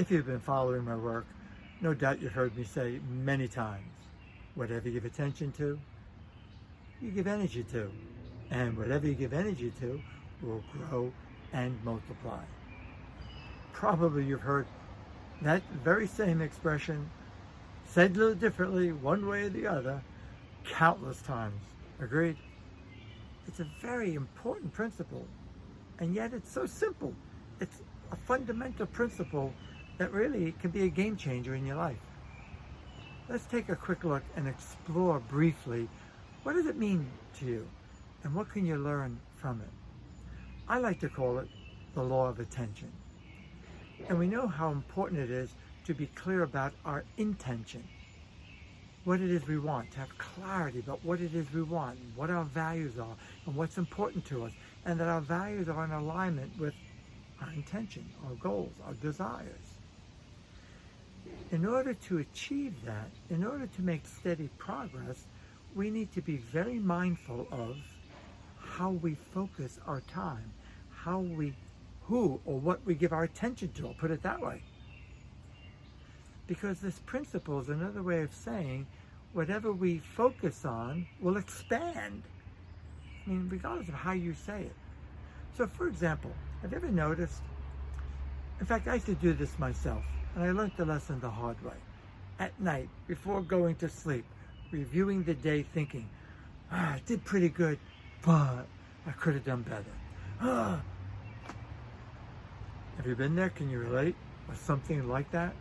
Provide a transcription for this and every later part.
If you've been following my work, no doubt you've heard me say many times, whatever you give attention to, you give energy to. And whatever you give energy to will grow and multiply. Probably you've heard that very same expression said a little differently, one way or the other, countless times. Agreed? It's a very important principle, and yet it's so simple. It's a fundamental principle that really can be a game changer in your life. Let's take a quick look and explore briefly, what does it mean to you, and what can you learn from it? I like to call it the law of attention. And we know how important it is to be clear about our intention, what it is we want, to have clarity about what it is we want, what our values are, and what's important to us, and that our values are in alignment with our intention, our goals, our desires. In order to achieve that, in order to make steady progress, we need to be very mindful of how we focus our time, who or what we give our attention to, I'll put it that way. Because this principle is another way of saying whatever we focus on will expand. I mean, regardless of how you say it. So for example, have you ever noticed, in fact, I used to do this myself, and I learned the lesson the hard way. At night, before going to sleep, reviewing the day thinking, I did pretty good, but I could have done better. Have you been there? Can you relate? Or something like that?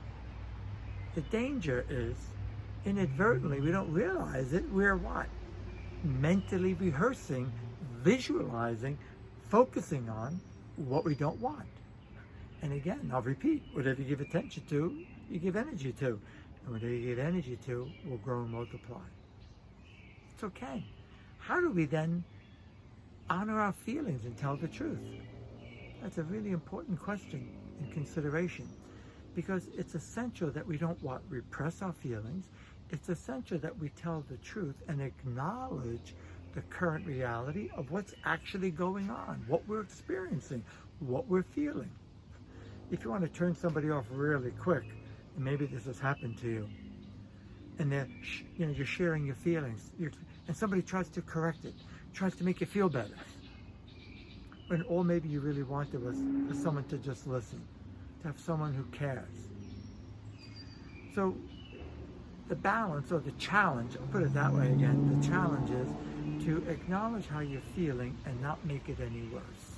The danger is, inadvertently, we don't realize it, we're what? Mentally rehearsing, visualizing, focusing on what we don't want. And again, I'll repeat, whatever you give attention to, you give energy to. And whatever you give energy to will grow and multiply. It's okay. How do we then honor our feelings and tell the truth? That's a really important question and consideration, because it's essential that we don't repress our feelings. It's essential that we tell the truth and acknowledge the current reality of what's actually going on, what we're experiencing, what we're feeling. If you want to turn somebody off really quick, and maybe this has happened to you, and you're sharing your feelings, and somebody tries to correct it, tries to make you feel better, when all maybe you really wanted was for someone to just listen, to have someone who cares. So the balance, or the challenge, I'll put it that way again, the challenge is to acknowledge how you're feeling and not make it any worse.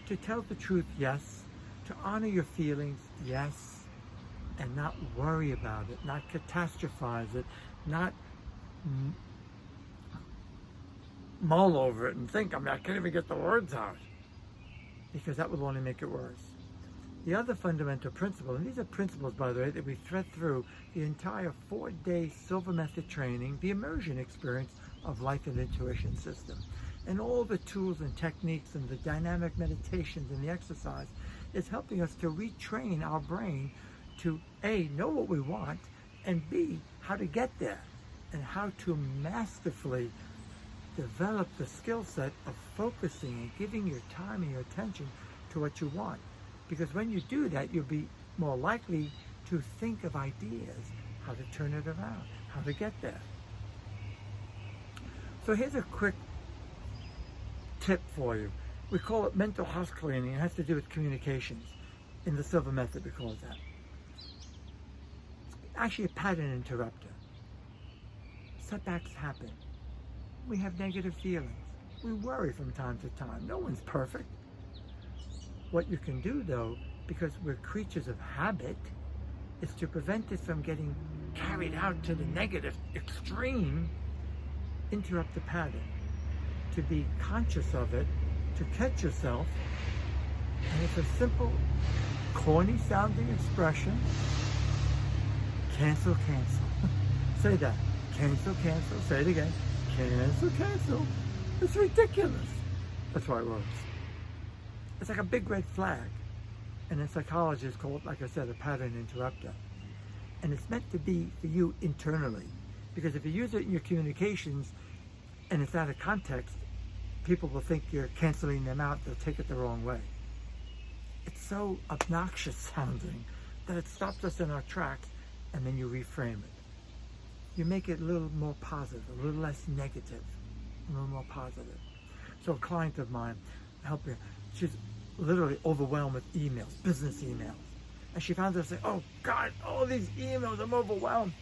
To tell the truth, yes. To honor your feelings, yes. And not worry about it, not catastrophize it, not mull over it and think, I can't even get the words out, because that will only make it worse. The other fundamental principle, and these are principles, by the way, that we thread through the entire 4-day Silva Method training, the immersion experience of life and intuition system, and all the tools and techniques and the dynamic meditations and the exercise is helping us to retrain our brain to A, know what we want, and B, how to get there, and how to masterfully develop the skill set of focusing and giving your time and your attention to what you want. Because when you do that, you'll be more likely to think of ideas, how to turn it around, how to get there. So here's a quick tip for you. We call it mental house cleaning. It has to do with communications. In the Silva Method, we call it that. Actually, a pattern interrupter. Setbacks happen. We have negative feelings. We worry from time to time. No one's perfect. What you can do, though, because we're creatures of habit, is to prevent this from getting carried out to the negative extreme, interrupt the pattern. To be conscious of it, to catch yourself, and it's a simple, corny sounding expression. Cancel, cancel. Say that. Cancel, cancel. Say it again. Cancel, cancel. It's ridiculous. That's why it works. It's like a big red flag. And in psychology, it's called, like I said, a pattern interrupter. And it's meant to be for you internally. Because if you use it in your communications and it's out of context, people will think you're canceling them out. They'll take it the wrong way. It's so obnoxious sounding, that it stops us in our tracks, and then you reframe it. You make it a little more positive, a little less negative, a little more positive. So a client of mine, helping, she's literally overwhelmed with emails, business emails. And she found herself saying, oh God, all these emails, I'm overwhelmed.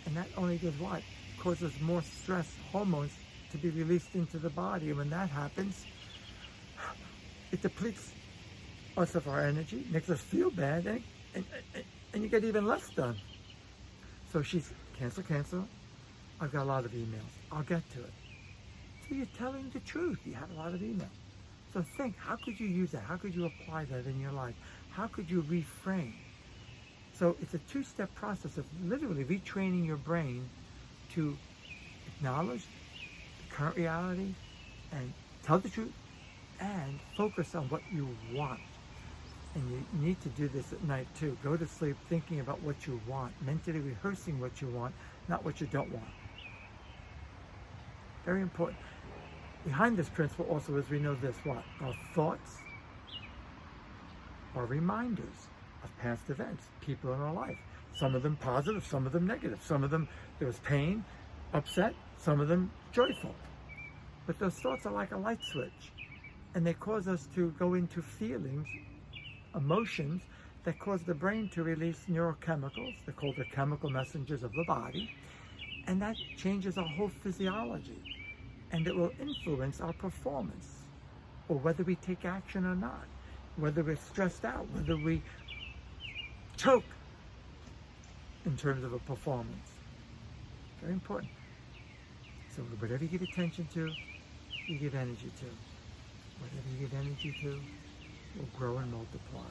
And that only does what? Causes more stress hormones to be released into the body. And when that happens, it depletes us of our energy, makes us feel bad, and you get even less done. So she's cancel. I've got a lot of emails. I'll get to it. So you're telling the truth. You have a lot of emails. So think, how could you use that? How could you apply that in your life? How could you reframe? So it's a two-step process of literally retraining your brain to acknowledge the current reality and tell the truth and focus on what you want. And you need to do this at night too. Go to sleep thinking about what you want, mentally rehearsing what you want, not what you don't want. Very important. Behind this principle also is we know this, what? Our thoughts are reminders of past events, people in our life. Some of them positive, some of them negative. Some of them, there was pain, upset, some of them joyful. But those thoughts are like a light switch. And they cause us to go into feelings, emotions, that cause the brain to release neurochemicals. They're called the chemical messengers of the body. And that changes our whole physiology. And it will influence our performance, or whether we take action or not, whether we're stressed out, whether we choke in terms of a performance. Very important. So whatever you give attention to, you give energy to. Whatever you give energy to will grow and multiply.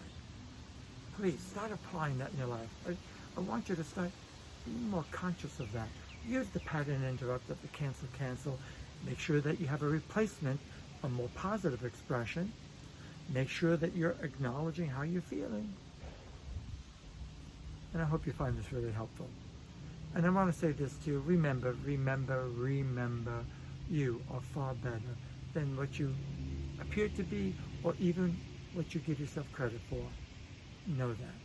Please start applying that in your life. I want you to start being more conscious of that. Use the pattern interrupt of the cancel. Make sure that you have a replacement, a more positive expression. Make sure that you're acknowledging how you're feeling. And I hope you find this really helpful. And I want to say this to you. Remember, you are far better than what you appear to be, or even what you give yourself credit for. Know that.